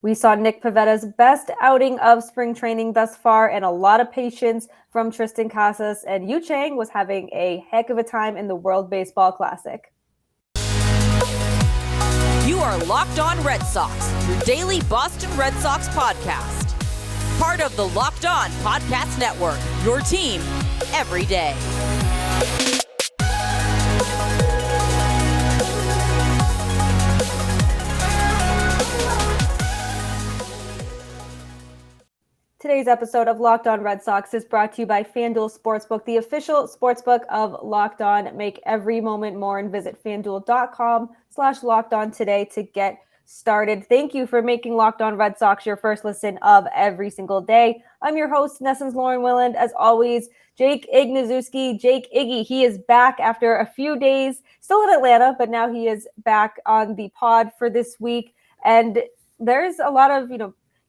We saw Nick Pivetta's best outing of spring training thus far, and a lot of patience from Triston Casas, and Yu Chang was having a heck of a time in the World Baseball Classic. You are Locked On Red Sox, your daily Boston Red Sox podcast. Part of the Locked On Podcast Network, your team every day. Today's episode of Locked On Red Sox is brought to you by FanDuel Sportsbook, the official sportsbook of Locked On. Make every moment more and visit FanDuel.com/LockedOn today to get started. Thank you for making Locked On Red Sox your first listen of every single day. I'm your host, NESN's Lauren Willand. As always, Jake Ignaszewski, Jake Iggy. He is back after a few days, still in Atlanta, but now he is back on the pod for this week. And there's a lot of,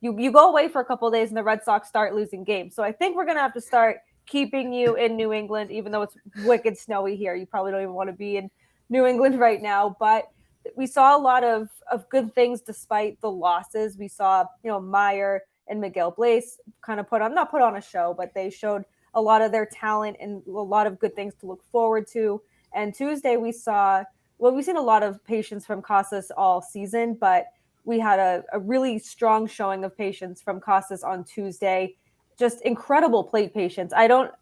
you go away for a couple of days and the Red Sox start losing games. So I think we're going to have to start keeping you in New England, even though it's wicked snowy here. You probably don't even want to be in New England right now. But we saw a lot of good things despite the losses. We saw, Meyer and Miguel Blaze kind of not put on a show, but they showed a lot of their talent and a lot of good things to look forward to. And Tuesday we've seen a lot of patience from Casas all season, but we had a really strong showing of patience from Casas on Tuesday. Just incredible plate patience.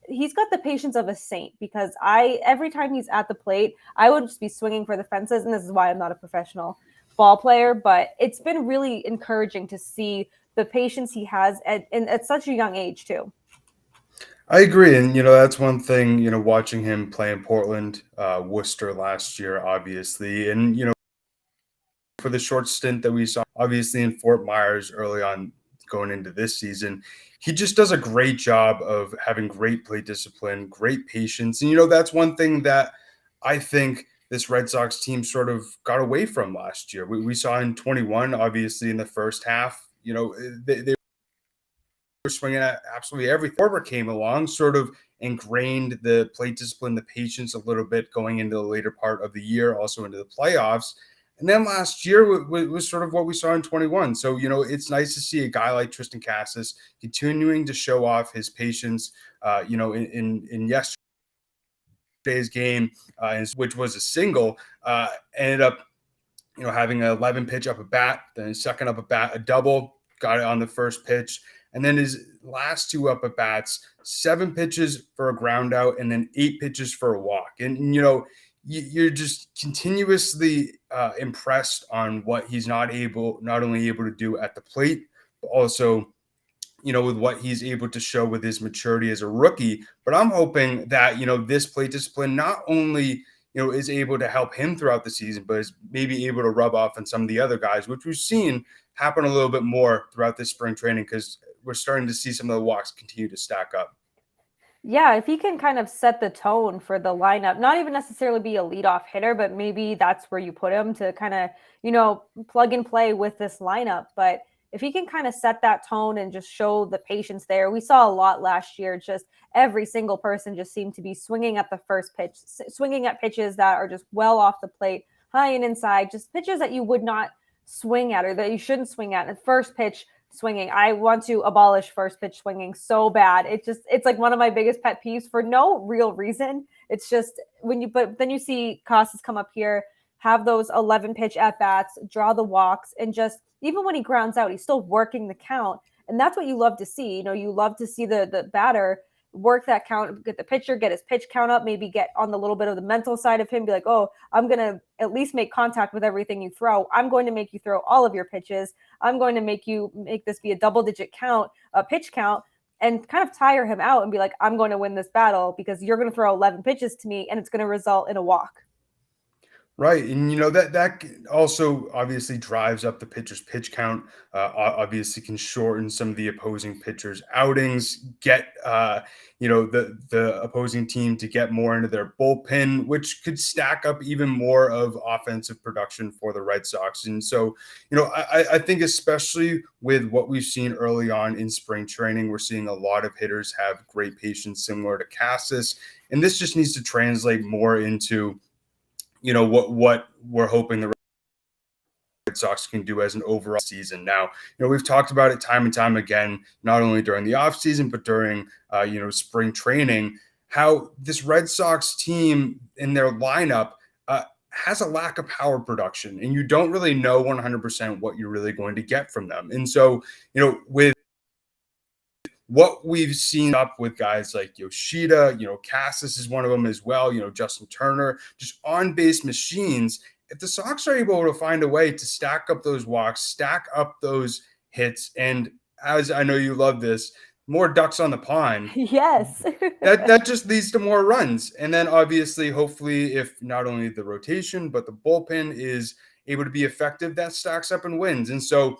He's got the patience of a saint, because every time he's at the plate, I would just be swinging for the fences. And this is why I'm not a professional ball player, but it's been really encouraging to see the patience he has at such a young age too. I agree. And, that's one thing, watching him play in Portland, Worcester last year, obviously. And, for the short stint that we saw, obviously, in Fort Myers early on going into this season, he just does a great job of having great plate discipline, great patience. And, that's one thing that I think this Red Sox team sort of got away from last year. We saw in 21, obviously, in the first half, they were swinging at absolutely everything. Korver came along, sort of ingrained the plate discipline, the patience a little bit going into the later part of the year, also into the playoffs. And then last year was sort of what we saw in 21. So, it's nice to see a guy like Triston Casas continuing to show off his patience, in yesterday's game, which was a single, ended up, having an 11 pitch up a bat, then second up a bat, a double, got it on the first pitch. And then his last two up at bats, 7 pitches for a ground out, and then 8 pitches for a walk. And, you're just continuously impressed on what he's not only able to do at the plate, but also, with what he's able to show with his maturity as a rookie. But I'm hoping that, this plate discipline not only, is able to help him throughout the season, but is maybe able to rub off on some of the other guys, which we've seen happen a little bit more throughout this spring training, because we're starting to see some of the walks continue to stack up. Yeah, if he can kind of set the tone for the lineup, not even necessarily be a leadoff hitter, but maybe that's where you put him to kind of, plug and play with this lineup. But if he can kind of set that tone and just show the patience there, we saw a lot last year. Just every single person just seemed to be swinging at the first pitch, swinging at pitches that are just well off the plate, high and inside, just pitches that you would not swing at or that you shouldn't swing at. And first pitch swinging, I want to abolish first pitch swinging so bad. It's like one of my biggest pet peeves for no real reason. It's just but then you see Casas come up here, have those 11 pitch at bats, draw the walks, and just even when he grounds out, he's still working the count. And that's what you love to see. You love to see the batter work that count, get the pitcher, get his pitch count up, maybe get on the little bit of the mental side of him, be like, oh, I'm going to at least make contact with everything you throw. I'm going to make you throw all of your pitches. I'm going to make this be a double-digit count, a pitch count, and kind of tire him out and be like, I'm going to win this battle because you're going to throw 11 pitches to me and it's going to result in a walk. Right. And, that also obviously drives up the pitcher's pitch count, obviously can shorten some of the opposing pitchers' outings, get, the opposing team to get more into their bullpen, which could stack up even more of offensive production for the Red Sox. And so, I think especially with what we've seen early on in spring training, we're seeing a lot of hitters have great patience similar to Casas. And this just needs to translate more into what we're hoping the Red Sox can do as an overall season. Now, we've talked about it time and time again, not only during the offseason, but during, spring training, how this Red Sox team in their lineup has a lack of power production, and you don't really know 100% what you're really going to get from them. And so, with what we've seen up with guys like Yoshida, Casas is one of them as well, Justin Turner, just on-base machines. If the Sox are able to find a way to stack up those walks, stack up those hits, and as I know you love this, more ducks on the pond. Yes. that just leads to more runs. And then obviously, hopefully, if not only the rotation, but the bullpen is able to be effective, that stacks up and wins. And so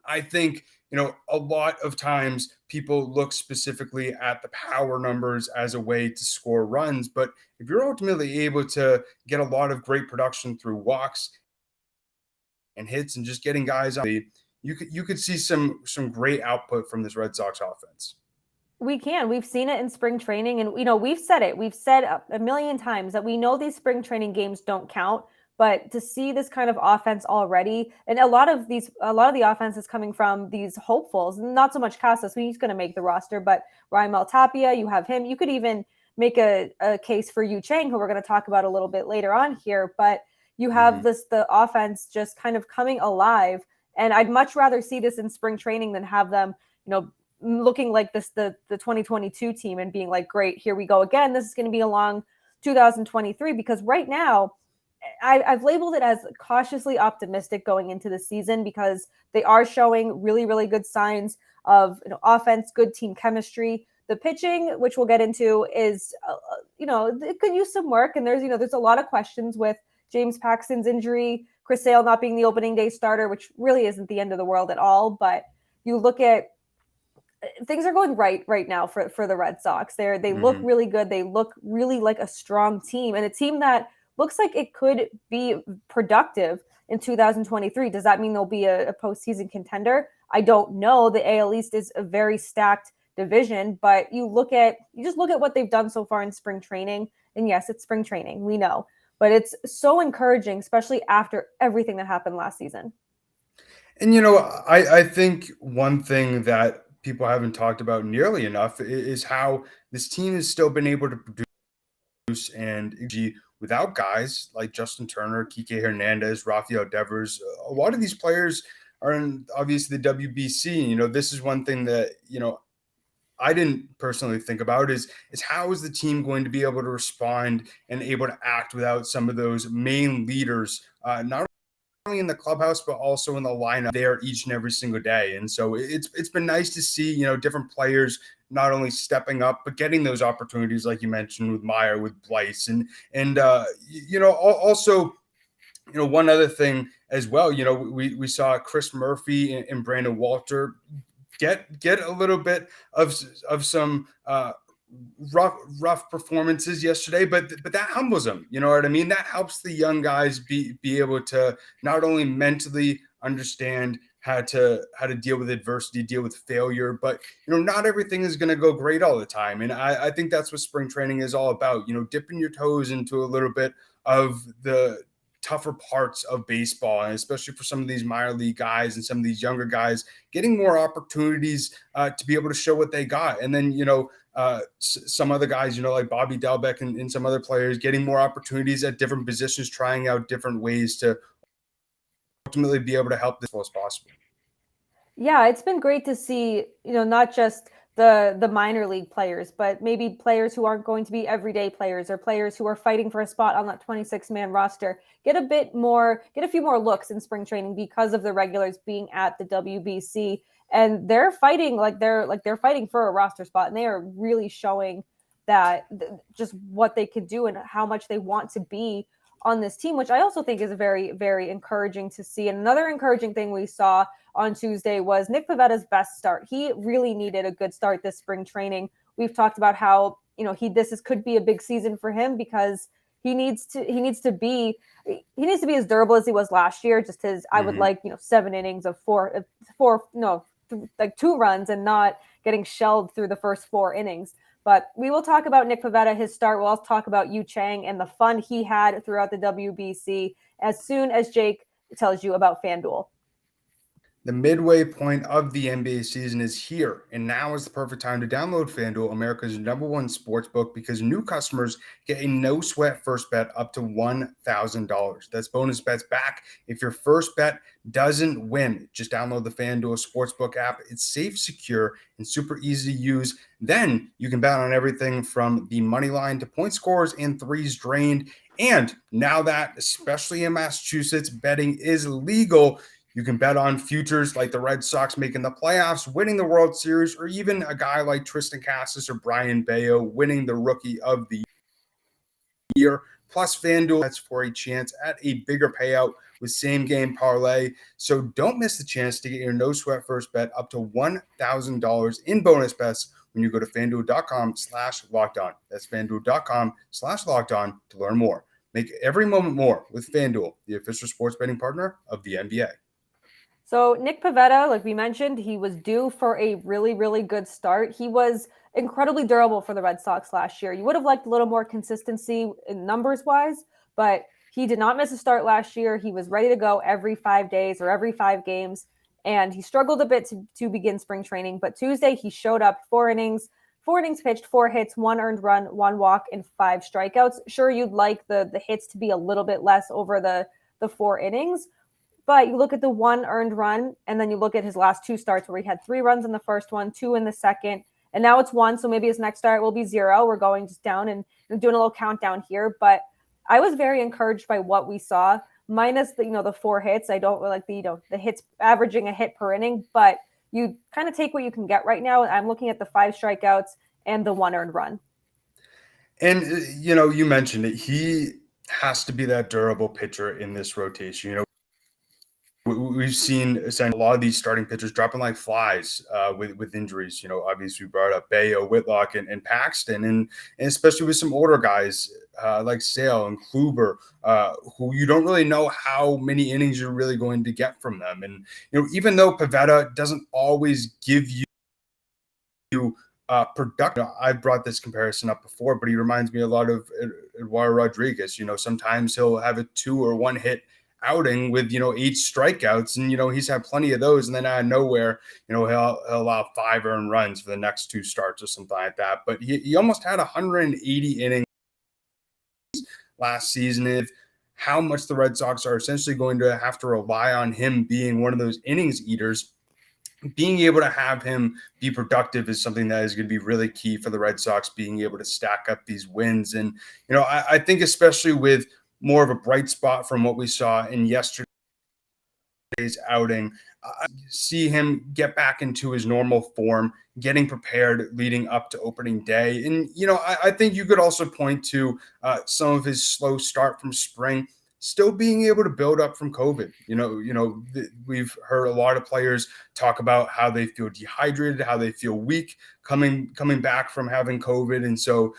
I think, a lot of times people look specifically at the power numbers as a way to score runs. But if you're ultimately able to get a lot of great production through walks and hits and just getting guys on, you could see some great output from this Red Sox offense. We've seen it in spring training, and we've said a million times that we know these spring training games don't count, but to see this kind of offense already, and a lot of the offense is coming from these hopefuls, not so much Casas, he's going to make the roster, but Raimel Tapia, you have him. You could even make a case for Yu Chang, who we're going to talk about a little bit later on here, but you have the offense just kind of coming alive. And I'd much rather see this in spring training than have them, looking like the 2022 team and being like, great, here we go again. This is going to be a long 2023, because right now I've labeled it as cautiously optimistic going into the season, because they are showing really, really good signs of offense, good team chemistry. The pitching, which we'll get into, is, it could use some work. And there's a lot of questions with James Paxton's injury, Chris Sale not being the opening day starter, which really isn't the end of the world at all. But you look at, things are going right now for the Red Sox. They look really good. They look really like a strong team, and a team that looks like it could be productive in 2023. Does that mean they'll be a postseason contender? I don't know. The AL East is a very stacked division, but you just look at what they've done so far in spring training. And yes, it's spring training, we know, but it's so encouraging, especially after everything that happened last season. And, I think one thing that people haven't talked about nearly enough is how this team has still been able to produce and without guys like Justin Turner, Kike Hernandez, Rafael Devers. A lot of these players are in obviously the WBC. This is one thing that, I didn't personally think about is how is the team going to be able to respond and able to act without some of those main leaders, not only in the clubhouse, but also in the lineup there each and every single day. And so it's been nice to see, different players not only stepping up, but getting those opportunities, like you mentioned with Meyer, with Blyce, and also, one other thing as well, we saw Chris Murphy and Brandon Walter get a little bit of some rough performances yesterday, but that humbles them. You know what I mean? That helps the young guys be able to not only mentally understand how to deal with adversity, deal with failure, but not everything is going to go great all the time. And I think that's what spring training is all about. Dipping your toes into a little bit of the tougher parts of baseball, and especially for some of these minor league guys and some of these younger guys, getting more opportunities to be able to show what they got. And then some other guys, like Bobby Dalbec and some other players, getting more opportunities at different positions, trying out different ways to ultimately be able to help this as well as possible. Yeah, it's been great to see, not just the minor league players, but maybe players who aren't going to be everyday players, or players who are fighting for a spot on that 26-man roster, get a few more looks in spring training because of the regulars being at the WBC. And they're fighting they're fighting for a roster spot, and they are really showing that just what they could do and how much they want to be on this team, which I also think is very, very encouraging to see. And another encouraging thing we saw on Tuesday was Nick Pivetta's best start. He really needed a good start this spring training. We've talked about how, could be a big season for him, because he needs to be as durable as he was last year. Just I would like, 7 innings of 2 runs and not getting shelled through the first 4 innings. But we will talk about Nick Pivetta, his start. We'll also talk about Yu Chang and the fun he had throughout the WBC as soon as Jake tells you about FanDuel. The midway point of the NBA season is here, and now is the perfect time to download FanDuel, America's #1 sportsbook, because new customers get a no-sweat first bet up to $1,000. That's bonus bets back if your first bet doesn't win. Just download the FanDuel Sportsbook app. It's safe, secure, and super easy to use. Then you can bet on everything from the money line to point scores and threes drained. And now that, especially in Massachusetts, betting is legal, you can bet on futures like the Red Sox making the playoffs, winning the World Series, or even a guy like Triston Casas or Brian Bayo winning the Rookie of the Year. Plus, FanDuel bets for a chance at a bigger payout with same-game parlay. So don't miss the chance to get your no-sweat first bet up to $1,000 in bonus bets when you go to FanDuel.com/lockedon. That's FanDuel.com/lockedon to learn more. Make every moment more with FanDuel, the official sports betting partner of the NBA. So Nick Pivetta, like we mentioned, he was due for a really, really good start. He was incredibly durable for the Red Sox last year. You would have liked a little more consistency in numbers-wise, but he did not miss a start last year. He was ready to go every 5 days or every 5 games, and he struggled a bit to begin spring training. But Tuesday, he showed up 4 innings pitched, 4 hits, 1 earned run, 1 walk, and 5 strikeouts. Sure, you'd like the hits to be a little bit less over the 4 innings, but you look at the 1 earned run, and then you look at his last 2 starts where he had 3 runs in the first one, 2 in the second, and now it's 1. So maybe his next start will be 0. We're going just down and doing a little countdown here. But I was very encouraged by what we saw, minus the 4 hits. I don't like the hits averaging a hit per inning, but you kind of take what you can get right now. I'm looking at the 5 strikeouts and the 1 earned run. And you mentioned it. He has to be that durable pitcher in this rotation. We've seen essentially a lot of these starting pitchers dropping like flies with injuries. Obviously we brought up Bayo, Whitlock, and Paxton, and especially with some older guys like Sale and Kluber, who you don't really know how many innings you're really going to get from them. And even though Pivetta doesn't always give you production, I've brought this comparison up before, but he reminds me a lot of Eduardo Rodriguez. Sometimes he'll have a 2 or 1 hit outing with 8 strikeouts, and he's had plenty of those, and then out of nowhere he'll allow 5 earned runs for the next 2 starts or something like that. But he almost had 180 innings last season. If how much the Red Sox are essentially going to have to rely on him being one of those innings eaters, being able to have him be productive is something that is going to be really key for the Red Sox being able to stack up these wins. And I think especially with more of a bright spot from what we saw in yesterday's outing, see him get back into his normal form, getting prepared leading up to opening day. And, I think you could also point to some of his slow start from spring still being able to build up from COVID. We've heard a lot of players talk about how they feel dehydrated, how they feel weak coming back from having COVID. And so,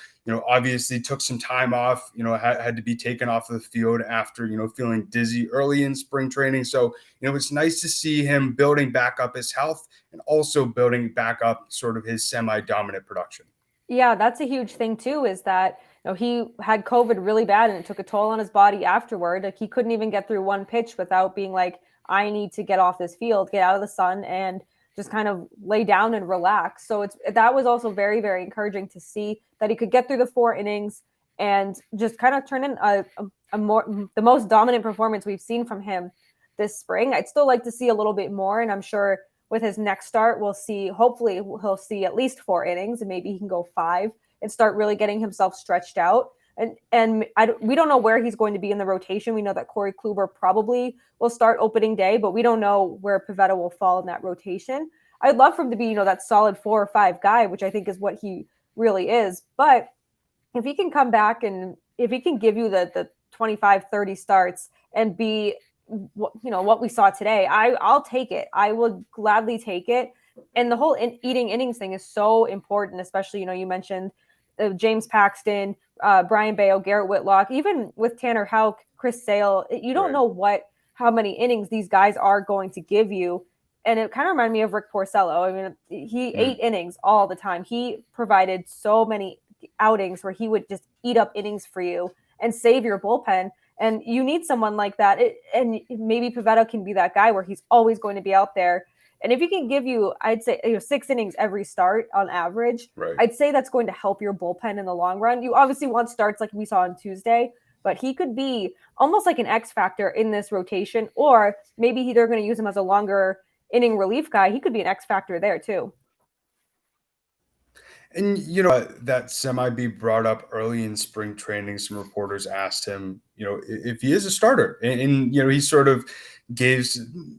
obviously took some time off, had to be taken off of the field after, feeling dizzy early in spring training. So, it's nice to see him building back up his health and also building back up sort of his semi-dominant production. Yeah, that's a huge thing too, is that he had COVID really bad and it took a toll on his body afterward. Like he couldn't even get through 1 pitch without being like, I need to get off this field, get out of the sun, and just kind of lay down and relax. So that was also very, very encouraging to see that he could get through the 4 innings and just kind of turn in the most dominant performance we've seen from him this spring. I'd still like to see a little bit more, and I'm sure with his next start, hopefully he'll see at least 4 innings, and maybe he can go 5 and start really getting himself stretched out. And we don't know where he's going to be in the rotation. We know that Corey Kluber probably will start opening day, but we don't know where Pivetta will fall in that rotation. I'd love for him to be, that solid 4 or 5 guy, which I think is what he really is. But if he can come back and if he can give you the 25, 30 starts and be, what we saw today, I'll take it. I will gladly take it. And the whole eating innings thing is so important, especially, you mentioned James Paxton, Brian Bayo, Garrett Whitlock, even with Tanner Houck, Chris Sale, you don't know how many innings these guys are going to give you. And it kind of reminded me of Rick Porcello. I mean, he ate innings all the time. He provided so many outings where he would just eat up innings for you and save your bullpen. And you need someone like that. And maybe Pivetta can be that guy where he's always going to be out there. And if he can give you, I'd say, 6 innings every start on average, right. I'd say that's going to help your bullpen in the long run. You obviously want starts like we saw on Tuesday, but he could be almost like an X factor in this rotation, or maybe they're going to use him as a longer inning relief guy. He could be an X factor there too. And, that semi-B brought up early in spring training. Some reporters asked him, if he is a starter. And he sort of gave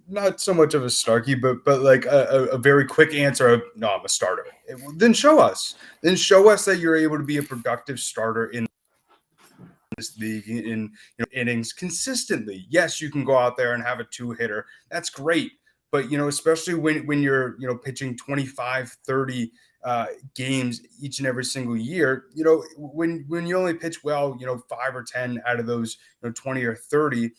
not so much of a snarky, but like a very quick answer of, no, I'm a starter. Then show us. Then show us that you're able to be a productive starter in this league in innings consistently. Yes, you can go out there and have a 2-hitter. That's great. But, especially when you're, pitching 25, 30 games each and every single year, when you only pitch well, 5 or 10 out of those 20 or 30,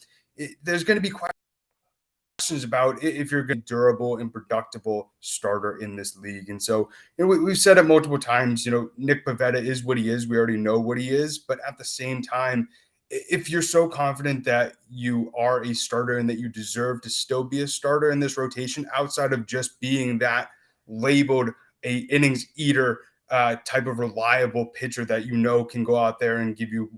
there's going to be questions about if you're a durable and productive starter in this league. And so, we've said it multiple times, Nick Pivetta is what he is. We already know what he is. But at the same time, if you're so confident that you are a starter and that you deserve to still be a starter in this rotation, outside of just being that labeled a innings eater type of reliable pitcher that can go out there and give you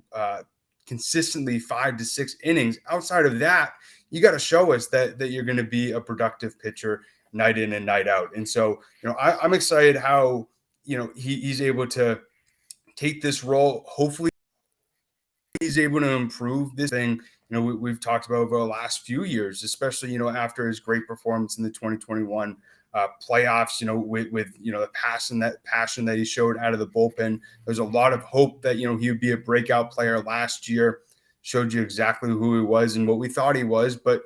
consistently 5 to 6 innings, outside of that, you got to show us that you're going to be a productive pitcher night in and night out. And so, I'm excited how, he's able to take this role. Hopefully he's able to improve this thing, we've talked about over the last few years, especially, after his great performance in the 2021 playoffs, with the passion that he showed out of the bullpen. There's a lot of hope that, he would be a breakout player last year. Showed you exactly who he was and what we thought he was. But,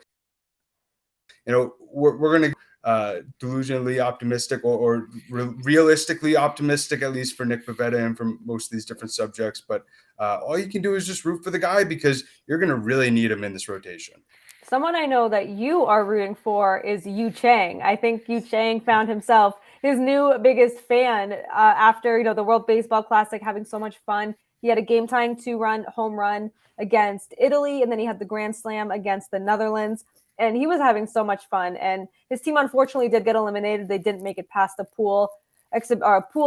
we're going to delusionally optimistic or realistically optimistic, at least for Nick Pivetta and for most of these different subjects. But all you can do is just root for the guy, because you're going to really need him in this rotation. Someone I know that you are rooting for is Yu Chang. I think Yu Chang found himself his new biggest fan after, the World Baseball Classic, having so much fun. He had a game-tying 2-run home run against Italy, and then he had the Grand Slam against the Netherlands. And he was having so much fun. And his team, unfortunately, did get eliminated. They didn't make it past the pool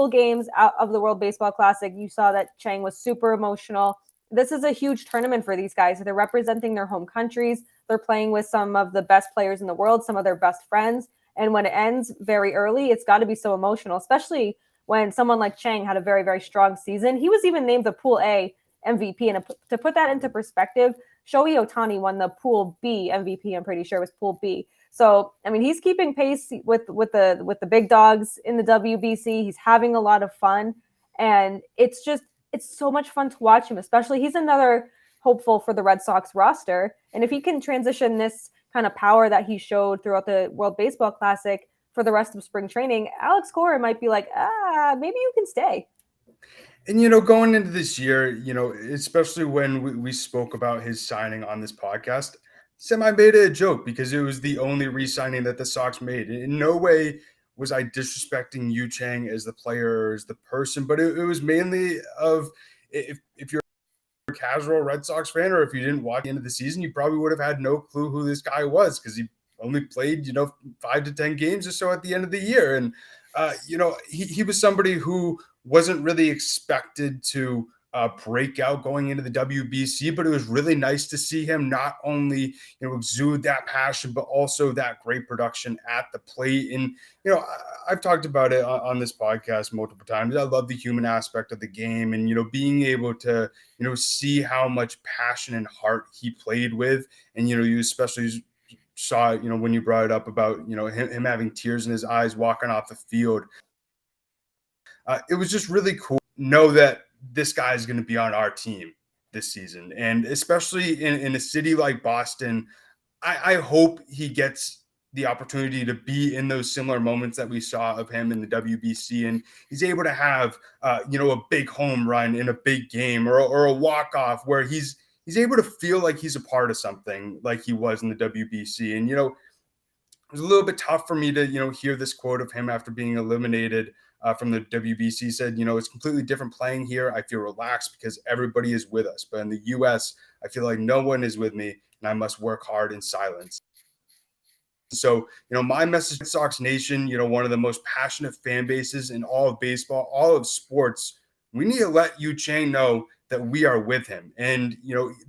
games out of the World Baseball Classic. You saw that Chang was super emotional. This is a huge tournament for these guys. They're representing their home countries. They're playing with some of the best players in the world, some of their best friends. And when it ends very early, it's got to be so emotional, especially when someone like Chang had a very, very strong season. He was even named the Pool A MVP. And to put that into perspective, Shohei Ohtani won the Pool B MVP. I'm pretty sure it was Pool B. So, I mean, he's keeping pace with the big dogs in the WBC. He's having a lot of fun. And it's so much fun to watch him, especially he's another hopeful for the Red Sox roster. And if he can transition this kind of power that he showed throughout the World Baseball Classic for the rest of spring training, Alex Cora might be like, maybe you can stay. And, going into this year, especially when we spoke about his signing on this podcast, I made it a joke because it was the only re-signing that the Sox made. In no way was I disrespecting Yu Chang as the player or as the person, but it was mainly of if you're a casual Red Sox fan, or if you didn't watch the end of the season, you probably would have had no clue who this guy was, because he only played, 5 to 10 games or so at the end of the year. And, he was somebody who wasn't really expected to break out going into the WBC, but it was really nice to see him not only, exude that passion, but also that great production at the plate. And, I've talked about it on this podcast multiple times. I love the human aspect of the game, and, being able to, see how much passion and heart he played with. And, you especially saw, when you brought it up about, him having tears in his eyes walking off the field. It was just really cool to know that this guy is going to be on our team this season. And especially in a city like Boston, I hope he gets the opportunity to be in those similar moments that we saw of him in the WBC. And he's able to have, a big home run in a big game, or a walk-off where he's able to feel like he's a part of something like he was in the WBC. And, was a little bit tough for me to, hear this quote of him after being eliminated from the WBC. He said, it's completely different playing here. I feel relaxed because everybody is with us. But in the U.S., I feel like no one is with me and I must work hard in silence. So, my message to Sox Nation, one of the most passionate fan bases in all of baseball, all of sports, we need to let Yu Chang know that we are with him. And,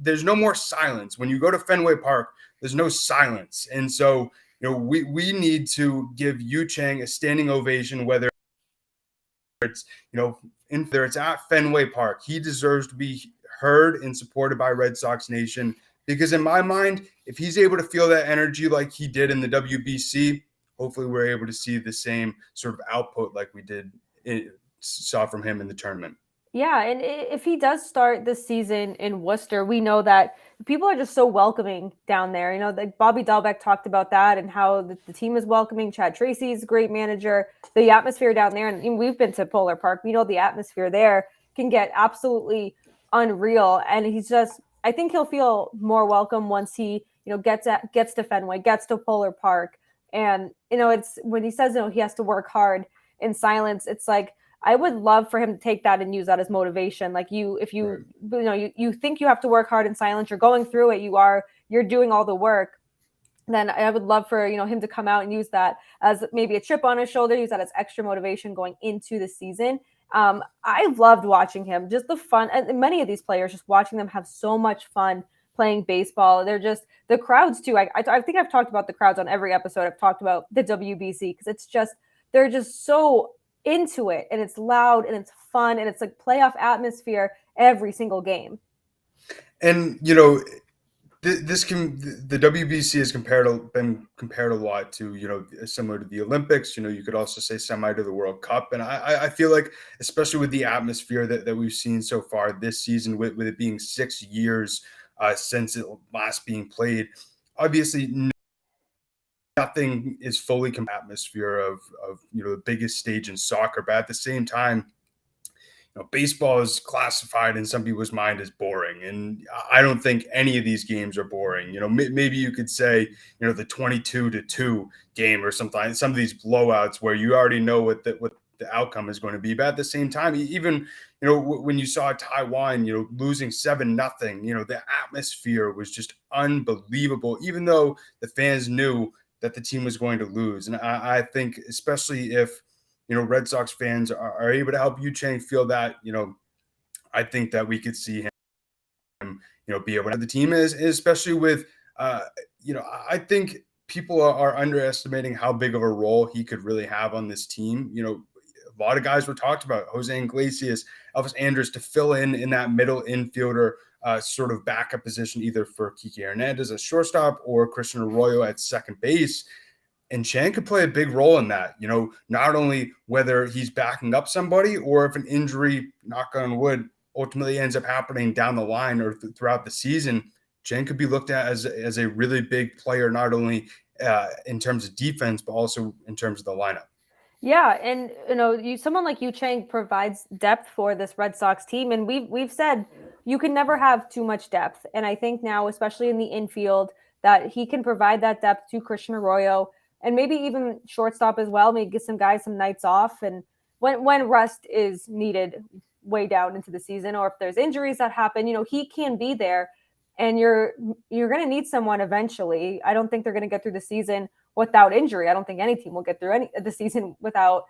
there's no more silence. When you go to Fenway Park, there's no silence. And so, we need to give Yu Chang a standing ovation, whether it's, whether it's at Fenway Park. He deserves to be heard and supported by Red Sox Nation. Because in my mind, if he's able to feel that energy like he did in the WBC, hopefully we're able to see the same sort of output like we saw from him in the tournament. Yeah, and if he does start this season in Worcester, we know that people are just so welcoming down there. Like Bobby Dahlbeck talked about that and how the team is welcoming. Chad Tracy's a great manager. The atmosphere down there, and we've been to Polar Park. We know the atmosphere there can get absolutely unreal. And I think he'll feel more welcome once he, gets to Fenway, gets to Polar Park. And, it's when he says, he has to work hard in silence, it's like, I would love for him to take that and use that as motivation. Like if you think you have to work hard in silence, you're going through it, you're doing all the work. Then I would love for, him to come out and use that as maybe a chip on his shoulder, use that as extra motivation going into the season. I've loved watching him, just the fun, and many of these players, just watching them have so much fun playing baseball. They're just, the crowds too. I think I've talked about the crowds on every episode. I've talked about the WBC because they're just so into it, and it's loud and it's fun and it's like playoff atmosphere every single game. And the WBC has been compared a lot to, similar to the Olympics. You could also say semi to the World Cup. And I feel like, especially with the atmosphere that we've seen so far this season, with it being 6 years since it last being played, obviously nothing is fully atmosphere of the biggest stage in soccer. But at the same time, baseball is classified in some people's mind as boring. And I don't think any of these games are boring. Maybe you could say, the 22-2 game or something, some of these blowouts where you already know what the outcome is going to be. But at the same time, even, when you saw Taiwan, losing 7-0, the atmosphere was just unbelievable, even though the fans knew that the team was going to lose. And I think, especially if, Red Sox fans are able to help Yu Chang feel that, I think that we could see him, be able to have the team is, especially with, I think people are underestimating how big of a role he could really have on this team. A lot of guys were talked about, Jose Iglesias, Elvis Andrus, to fill in that middle infielder sort of backup position, either for Kike Hernandez at shortstop or Christian Arroyo at second base. And Chang could play a big role in that, not only whether he's backing up somebody or if an injury, knock on wood, ultimately ends up happening down the line or throughout the season. Chang could be looked at as a really big player, not only in terms of defense, but also in terms of the lineup. Yeah, and someone like Yu Chang provides depth for this Red Sox team, and we've said you can never have too much depth. And I think now, especially in the infield, that he can provide that depth to Christian Arroyo and maybe even shortstop as well. Maybe get some guys some nights off, and when rest is needed way down into the season, or if there's injuries that happen, he can be there. And you're going to need someone eventually. I don't think they're going to get through the season without injury. I don't think any team will get through the season without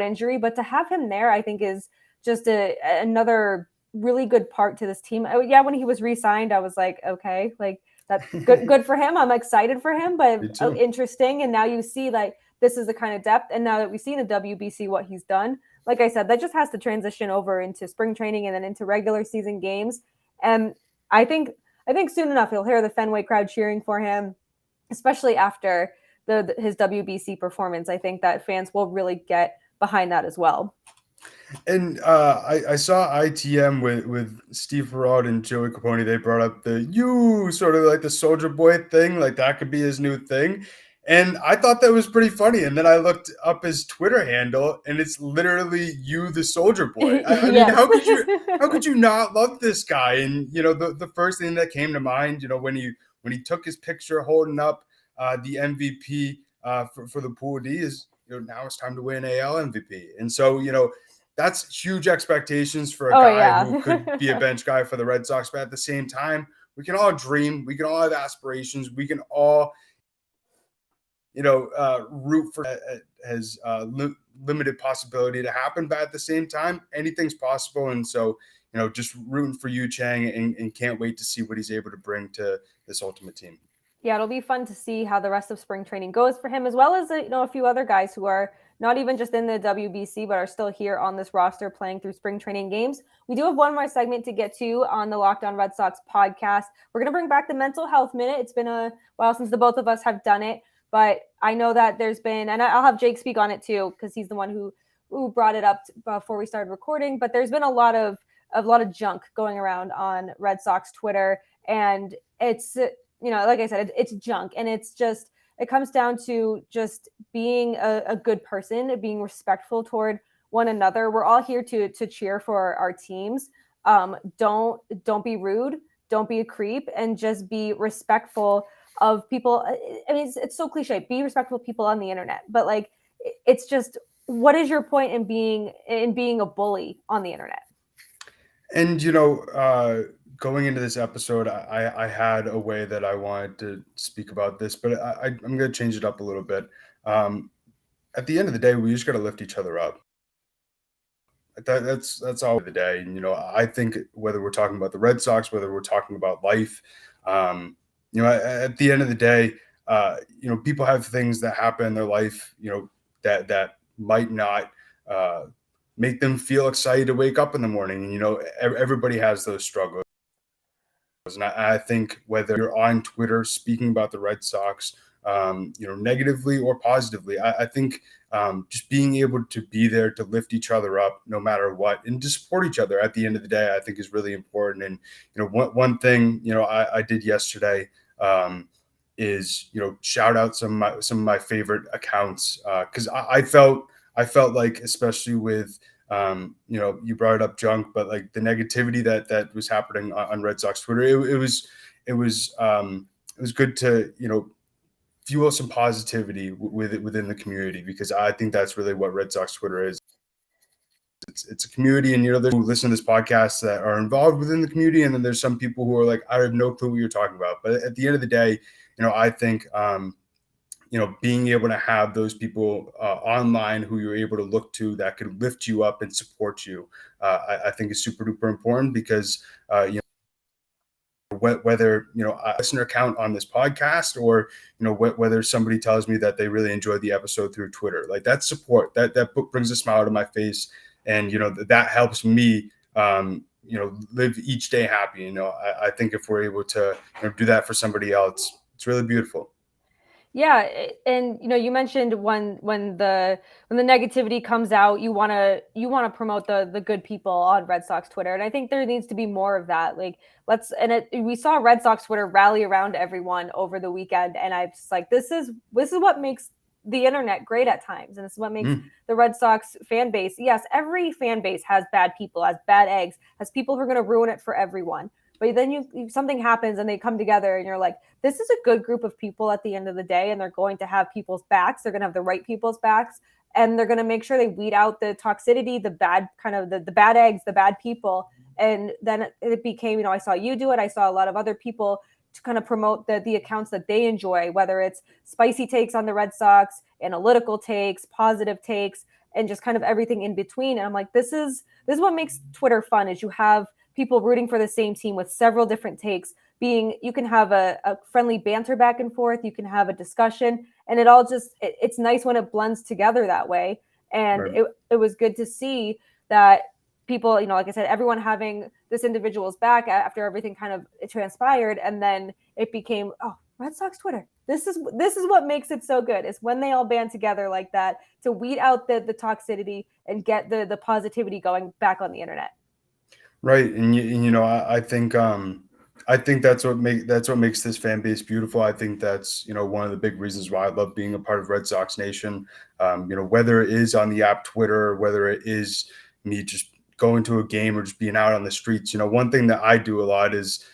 injury. But to have him there, I think, is just another really good part to this team. Yeah, when he was re-signed, I was like, okay, like that's good for him. I'm excited for him, but interesting. And now you see like this is the kind of depth. And now that we see in the WBC what he's done, like I said, that just has to transition over into spring training and then into regular season games. And I think soon enough he'll hear the Fenway crowd cheering for him, especially after his WBC performance. I think that fans will really get behind that as well. And I saw ITM with Steve Perrault and Joey Capone. They brought up the sort of like the Soldier Boy thing, like that could be his new thing. And I thought that was pretty funny. And then I looked up his Twitter handle, and it's literally you, the Soldier Boy. I mean, how could you not love this guy? And the first thing that came to mind, when he took his picture holding up the MVP for the Pool D is, now it's time to win AL MVP. And so, that's huge expectations for a guy who could be a bench guy for the Red Sox. But at the same time, we can all dream. We can all have aspirations. We can all, root for has limited possibility to happen. But at the same time, anything's possible. And so, just rooting for Yu Chang and can't wait to see what he's able to bring to this ultimate team. Yeah, it'll be fun to see how the rest of spring training goes for him, as well as a few other guys who are not even just in the WBC, but are still here on this roster playing through spring training games. We do have one more segment to get to on the Locked On Red Sox podcast. We're going to bring back the mental health minute. It's been a while since the both of us have done it, but I know that there's been, and I'll have Jake speak on it too, because he's the one who brought it up before we started recording. But there's been a lot of junk going around on Red Sox Twitter, and it's, like I said, it's junk, and it comes down to just being a good person, being respectful toward one another. We're all here to cheer for our teams. Don't be rude, don't be a creep, and just be respectful of people. I mean, it's so cliche, be respectful of people on the internet, but like, it's just, what is your point in being a bully on the internet? And, going into this episode, I had a way that I wanted to speak about this, but I'm going to change it up a little bit. At the end of the day, we just got to lift each other up. That's all of the day. And, I think whether we're talking about the Red Sox, whether we're talking about life, at the end of the day, people have things that happen in their life, that might not make them feel excited to wake up in the morning. And, everybody has those struggles. And I think whether you're on Twitter speaking about the Red Sox, negatively or positively, I think just being able to be there to lift each other up no matter what, and to support each other at the end of the day, I think is really important. And, one thing, I did yesterday is, shout out some of my favorite accounts, because I felt like, especially with, you brought it up, junk, but like the negativity that was happening on Red Sox Twitter, it was good to, fuel some positivity within the community, because I think that's really what Red Sox Twitter is. It's a community, and there's people who listen to this podcast that are involved within the community, and then there's some people who are like, I have no clue what you're talking about. But at the end of the day, I think being able to have those people online who you're able to look to that can lift you up and support you, I think is super duper important, because whether a listener count on this podcast, or whether somebody tells me that they really enjoyed the episode through Twitter, like that's support that brings a smile to my face, and that helps me live each day happy. I think if we're able to do that for somebody else, it's really beautiful. Yeah, and you mentioned when the negativity comes out, you want to promote the good people on Red Sox Twitter, and I think there needs to be more of that. Like, we saw Red Sox Twitter rally around everyone over the weekend, and I'm just like, this is what makes the internet great at times, and this is what makes the Red Sox fan base. Yes, every fan base has bad people, has bad eggs, has people who are going to ruin it for everyone. But then something happens and they come together, and you're like, this is a good group of people at the end of the day, and they're going to have people's backs. They're going to have the right people's backs, and they're going to make sure they weed out the toxicity, the bad kind of the bad eggs, the bad people. And then it became, I saw you do it. I saw a lot of other people to kind of promote the accounts that they enjoy, whether it's spicy takes on the Red Sox, analytical takes, positive takes, and just kind of everything in between. And I'm like, this is what makes Twitter fun, is you have people rooting for the same team with several different takes. You can have a friendly banter back and forth. You can have a discussion, and it all it's nice when it blends together that way. And right. It was good to see that people, like I said, everyone having this individual's back after everything kind of transpired. And then it became, Red Sox Twitter. This is what makes it so good, is when they all band together like that to weed out the toxicity and get the positivity going back on the internet. Right. And I think that's what makes this fan base beautiful. I think that's, one of the big reasons why I love being a part of Red Sox Nation. Whether it is on the app Twitter, or whether it is me just going to a game or just being out on the streets, one thing that I do a lot is,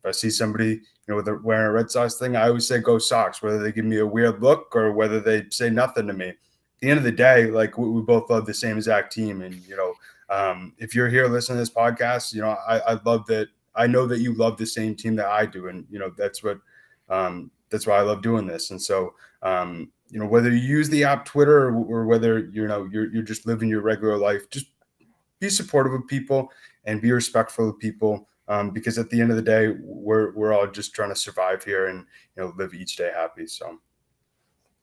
If I see somebody, wearing a Red Sox thing, I always say go Sox, whether they give me a weird look or whether they say nothing to me. At the end of the day, like we both love the same exact team. And, if you're here listening to this podcast, I love that. I know that you love the same team that I do. And, that's why I love doing this. And so, whether you use the app Twitter or whether, you're just living your regular life, just be supportive of people and be respectful of people. Because at the end of the day, we're all just trying to survive here and, live each day happy. So.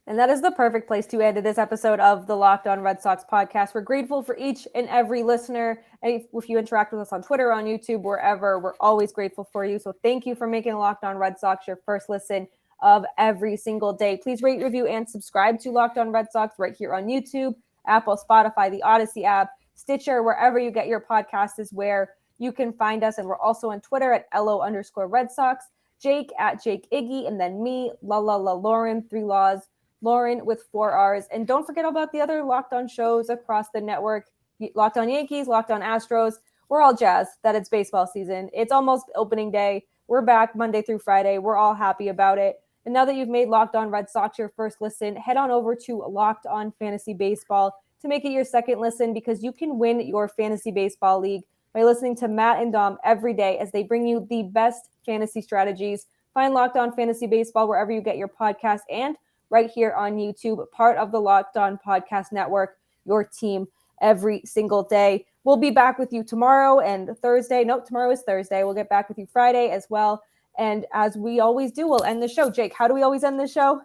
And that is the perfect place to end this episode of the Locked On Red Sox podcast. We're grateful for each and every listener. And if you interact with us on Twitter, on YouTube, wherever, we're always grateful for you. So thank you for making Locked On Red Sox your first listen of every single day. Please rate, review, and subscribe to Locked On Red Sox right here on YouTube, Apple, Spotify, the Odyssey app, Stitcher, wherever you get your podcast is where you can find us. And we're also on Twitter at LO_Red Sox, Jake at Jake Iggy, and then me, Lauren, 3 Laws, Lauren with 4 R's. And don't forget about the other Locked On shows across the network, Locked On Yankees, Locked On Astros. We're all jazzed that it's baseball season. It's almost opening day. We're back Monday through Friday. We're all happy about it. And now that you've made Locked On Red Sox your first listen, head on over to Locked On Fantasy Baseball to make it your second listen, because you can win your fantasy baseball league by listening to Matt and Dom every day as they bring you the best fantasy strategies. Find Locked On Fantasy Baseball wherever you get your podcast and right here on YouTube, part of the Locked On Podcast Network, your team every single day. We'll be back with you tomorrow and Thursday. No, tomorrow is Thursday. We'll get back with you Friday as well. And as we always do, we'll end the show. Jake, how do we always end the show?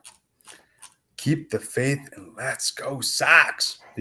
Keep the faith and let's go Sox.